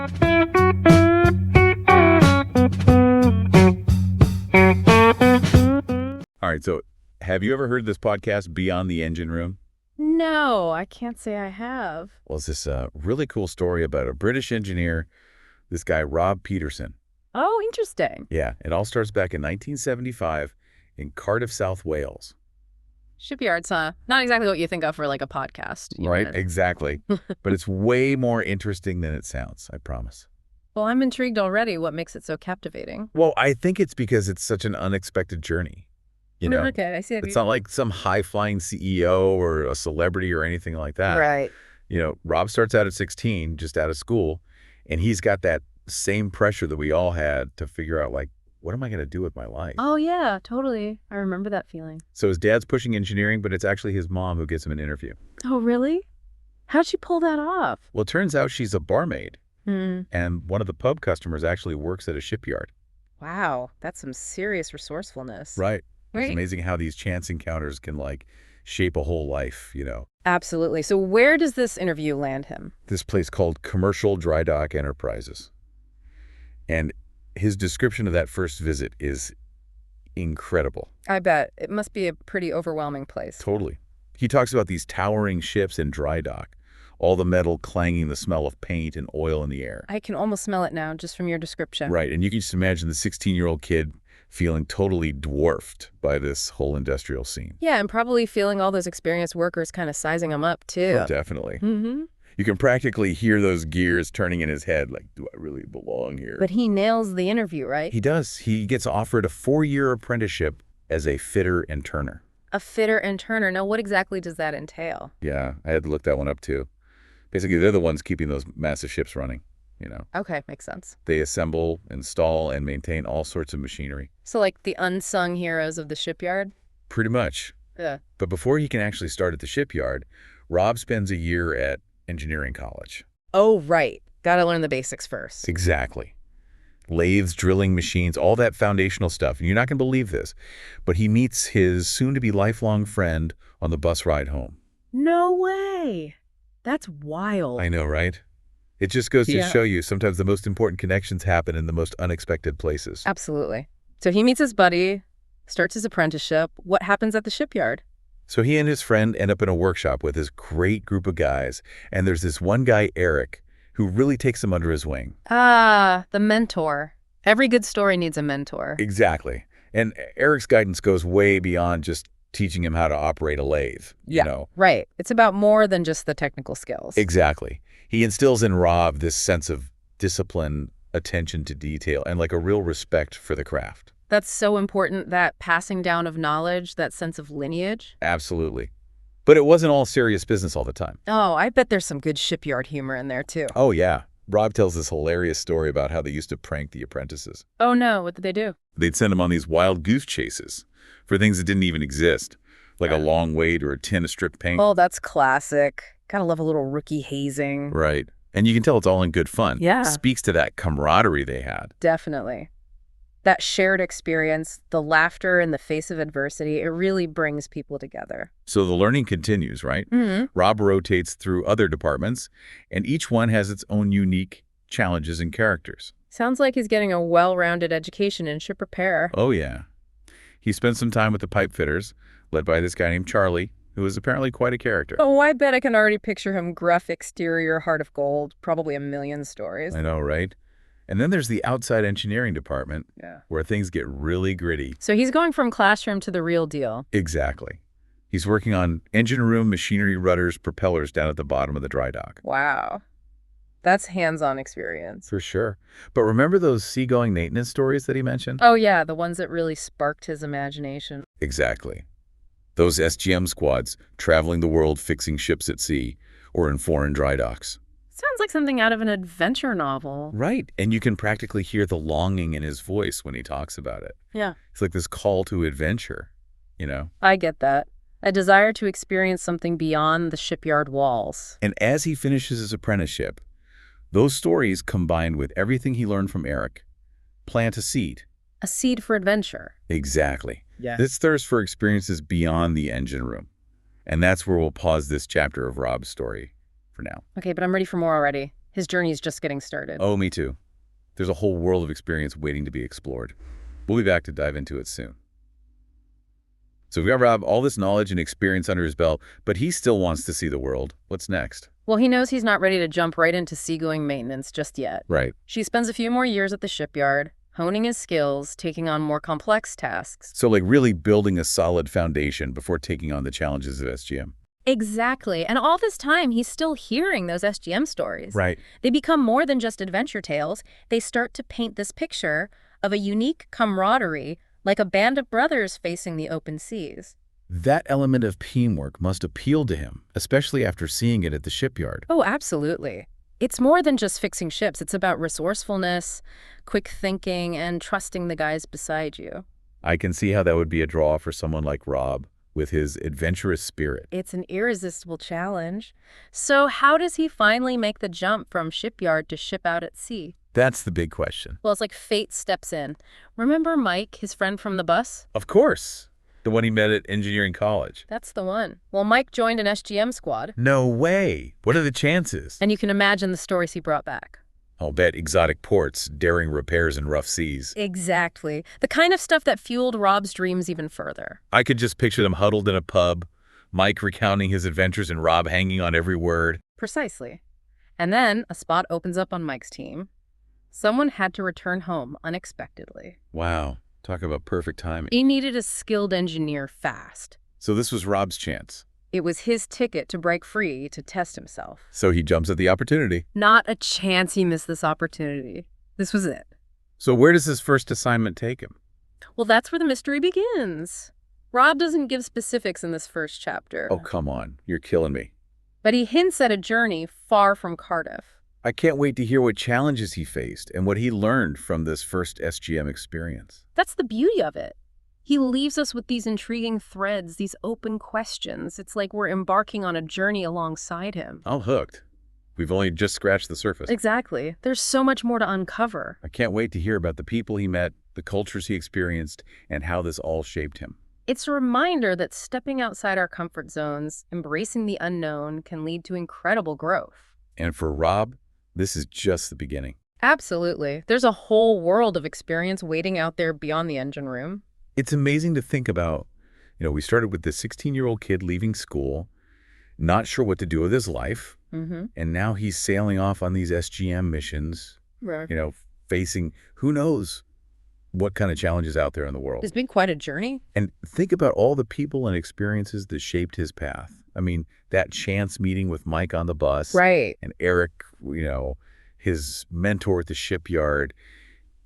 All right, so have you ever heard this podcast, Beyond the Engine Room? No, I can't say I have. Well, it's this really cool story about a British engineer, this guy, Rob Peterson. Oh, interesting. Yeah, it all starts back in 1975 in Cardiff, South Wales. Shipyards, huh? Not exactly what you think of for like a podcast. Right, exactly. But it's way more interesting than it sounds, I promise. Well, I'm intrigued already. What makes it so captivating? Well, I think it's because it's such an unexpected journey. You know, Okay, I see. it's not like some high-flying CEO or a celebrity or anything like that. Right. You know, Rob starts out at 16, just out of school, and he's got that same pressure that we all had to figure out, like, what am I going to do with my life? Oh, yeah, totally. I remember that feeling. So his dad's pushing engineering, but it's actually his mom who gets him an interview. Oh, really? How'd she pull that off? Well, it turns out she's a barmaid, Hmm. and one of the pub customers actually works at a shipyard. Wow, that's some serious resourcefulness. Right. It's Right. amazing how these chance encounters can, like, shape a whole life, you know. Absolutely. So where does this interview land him? This place called Commercial Dry Dock Enterprises. And his description of that first visit is incredible. I bet. It must be a pretty overwhelming place. Totally. He talks about these towering ships in dry dock, all the metal clanging, the smell of paint and oil in the air. I can almost smell it now just from your description. Right, and you can just imagine the 16-year-old kid feeling totally dwarfed by this whole industrial scene. Yeah, and probably feeling all those experienced workers kind of sizing him up, too. Oh, definitely. Mm-hmm. You can practically hear those gears turning in his head, like, do I really belong here? But he nails the interview, right? He does. He gets offered a 4-year apprenticeship as a fitter and turner. A fitter and turner. Now, what exactly does that entail? Yeah, I had to look that one up, too. Basically, they're the ones keeping those massive ships running, you know. Okay, makes sense. They assemble, install, and maintain all sorts of machinery. So like the unsung heroes of the shipyard? Pretty much. Yeah. But before he can actually start at the shipyard, Rob spends a year at engineering college. Oh, right. Gotta learn the basics first. Exactly. Lathes, drilling machines, all that foundational stuff. And you're not going to believe this, but he meets his soon-to-be lifelong friend on the bus ride home. No way. That's wild. I know, right? It just goes to Yeah. show you sometimes the most important connections happen in the most unexpected places. Absolutely. So he meets his buddy, starts his apprenticeship. What happens at the shipyard? So he and his friend end up in a workshop with this great group of guys, and there's this one guy, Eric, who really takes him under his wing. Ah, the mentor. Every good story needs a mentor. Exactly. And Eric's guidance goes way beyond just teaching him how to operate a lathe, you know. Right. It's about more than just the technical skills. Exactly. He instills in Rob this sense of discipline, attention to detail, and like a real respect for the craft. That's so important, that passing down of knowledge, that sense of lineage. Absolutely. But it wasn't all serious business all the time. Oh, I bet there's some good shipyard humor in there, too. Oh, yeah. Rob tells this hilarious story about how they used to prank the apprentices. Oh, no. What did they do? They'd send them on these wild goose chases for things that didn't even exist, like a long wait or a tin of stripped paint. Oh, that's classic. Gotta love a little rookie hazing. Right. And you can tell it's all in good fun. Yeah. Speaks to that camaraderie they had. Definitely. That shared experience, the laughter in the face of adversity, it really brings people together. So the learning continues, right? Mm-hmm. Rob rotates through other departments, and each one has its own unique challenges and characters. Sounds like he's getting a well-rounded education in ship repair. Oh, yeah. He spent some time with the pipe fitters, led by this guy named Charlie, who is apparently quite a character. Oh, I bet I can already picture him, gruff exterior, heart of gold, probably a million stories. I know, right? And then there's the outside engineering department, where things get really gritty. So he's going from classroom to the real deal. Exactly. He's working on engine room, machinery, rudders, propellers down at the bottom of the dry dock. Wow. That's hands-on experience. For sure. But remember those seagoing maintenance stories that he mentioned? Oh, yeah, the ones that really sparked his imagination. Exactly. Those SGM squads traveling the world fixing ships at sea or in foreign dry docks. Sounds like something out of an adventure novel. Right. And you can practically hear the longing in his voice when he talks about it. Yeah. It's like this call to adventure, you know? I get that. A desire to experience something beyond the shipyard walls. And as he finishes his apprenticeship, those stories combined with everything he learned from Eric plant a seed. A seed for adventure. Exactly. Yeah. This thirst for experiences beyond the engine room. And that's where we'll pause this chapter of Rob's story for now. Okay, but I'm ready for more already. His journey's just getting started. Oh, me too. There's a whole world of experience waiting to be explored. We'll be back to dive into it soon. So we've got Rob, all this knowledge and experience under his belt, but he still wants to see the world. What's next? Well, he knows he's not ready to jump right into seagoing maintenance just yet. Right. She spends a few more years at the shipyard, honing his skills, taking on more complex tasks. So like really building a solid foundation before taking on the challenges of SGM. Exactly. And all this time, he's still hearing those SGM stories. Right. They become more than just adventure tales. They start to paint this picture of a unique camaraderie, like a band of brothers facing the open seas. That element of teamwork must appeal to him, especially after seeing it at the shipyard. Oh, absolutely. It's more than just fixing ships. It's about resourcefulness, quick thinking, and trusting the guys beside you. I can see how that would be a draw for someone like Rob with his adventurous spirit. It's an irresistible challenge. So how does he finally make the jump from shipyard to ship out at sea? That's the big question. Well, it's like fate steps in. Remember Mike, his friend from the bus? Of course. The one he met at engineering college. That's the one. Well, Mike joined an SGM squad. No way. What are the chances? And you can imagine the stories he brought back. I'll bet exotic ports, daring repairs in rough seas. Exactly. The kind of stuff that fueled Rob's dreams even further. I could just picture them huddled in a pub, Mike recounting his adventures and Rob hanging on every word. Precisely. And then a spot opens up on Mike's team. Someone had to return home unexpectedly. Wow. Talk about perfect timing. He needed a skilled engineer fast. So this was Rob's chance. It was his ticket to break free to test himself. So he jumps at the opportunity. Not a chance he missed this opportunity. This was it. So where does his first assignment take him? Well, that's where the mystery begins. Rob doesn't give specifics in this first chapter. Oh, come on. You're killing me. But he hints at a journey far from Cardiff. I can't wait to hear what challenges he faced and what he learned from this first SGM experience. That's the beauty of it. He leaves us with these intriguing threads, these open questions. It's like we're embarking on a journey alongside him. I'm hooked. We've only just scratched the surface. Exactly. There's so much more to uncover. I can't wait to hear about the people he met, the cultures he experienced, and how this all shaped him. It's a reminder that stepping outside our comfort zones, embracing the unknown, can lead to incredible growth. And for Rob, this is just the beginning. Absolutely. There's a whole world of experience waiting out there beyond the engine room. It's amazing to think about, we started with this 16-year-old kid leaving school, not sure what to do with his life, and now he's sailing off on these SGM missions, Right. Facing who knows what kind of challenges out there in the world. It's been quite a journey. And think about all the people and experiences that shaped his path. I mean, that chance meeting with Mike on the bus. Right. And Eric, his mentor at the shipyard,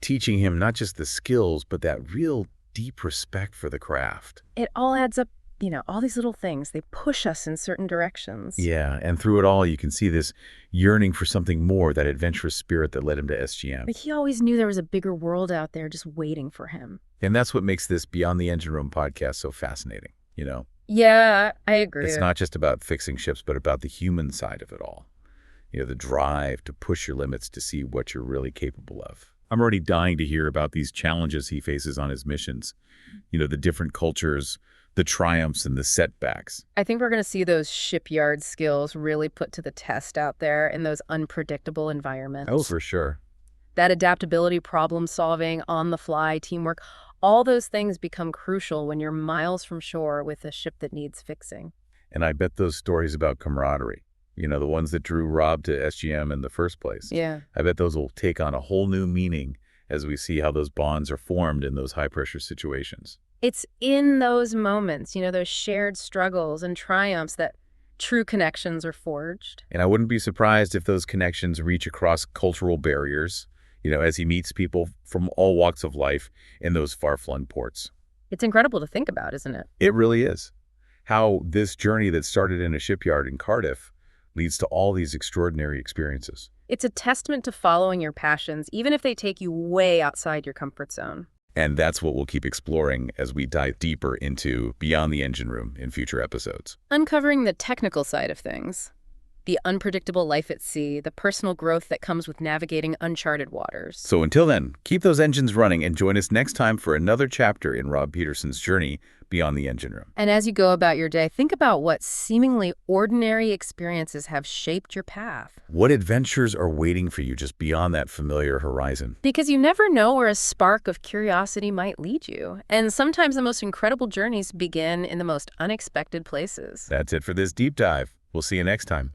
teaching him not just the skills, but that real deep respect for the craft. It all adds up, all these little things. They push us in certain directions. Yeah, and through it all, you can see this yearning for something more, that adventurous spirit that led him to SGM. But he always knew there was a bigger world out there just waiting for him. And that's what makes this Beyond the Engine Room podcast so fascinating, Yeah, I agree. It's not just about fixing ships, but about the human side of it all. The drive to push your limits to see what you're really capable of. I'm already dying to hear about these challenges he faces on his missions. The different cultures, the triumphs and the setbacks. I think we're going to see those shipyard skills really put to the test out there in those unpredictable environments. Oh, for sure. That adaptability, problem solving, on the fly, teamwork, all those things become crucial when you're miles from shore with a ship that needs fixing. And I bet those stories about camaraderie, the ones that drew Rob to SGM in the first place. Yeah. I bet those will take on a whole new meaning as we see how those bonds are formed in those high-pressure situations. It's in those moments, those shared struggles and triumphs that true connections are forged. And I wouldn't be surprised if those connections reach across cultural barriers, as he meets people from all walks of life in those far-flung ports. It's incredible to think about, isn't it? It really is. How this journey that started in a shipyard in Cardiff leads to all these extraordinary experiences. It's a testament to following your passions, even if they take you way outside your comfort zone. And that's what we'll keep exploring as we dive deeper into Beyond the Engine Room in future episodes. Uncovering the technical side of things, the unpredictable life at sea, the personal growth that comes with navigating uncharted waters. So until then, keep those engines running and join us next time for another chapter in Rob Peterson's journey beyond the engine room. And as you go about your day, think about what seemingly ordinary experiences have shaped your path. What adventures are waiting for you just beyond that familiar horizon? Because you never know where a spark of curiosity might lead you. And sometimes the most incredible journeys begin in the most unexpected places. That's it for this deep dive. We'll see you next time.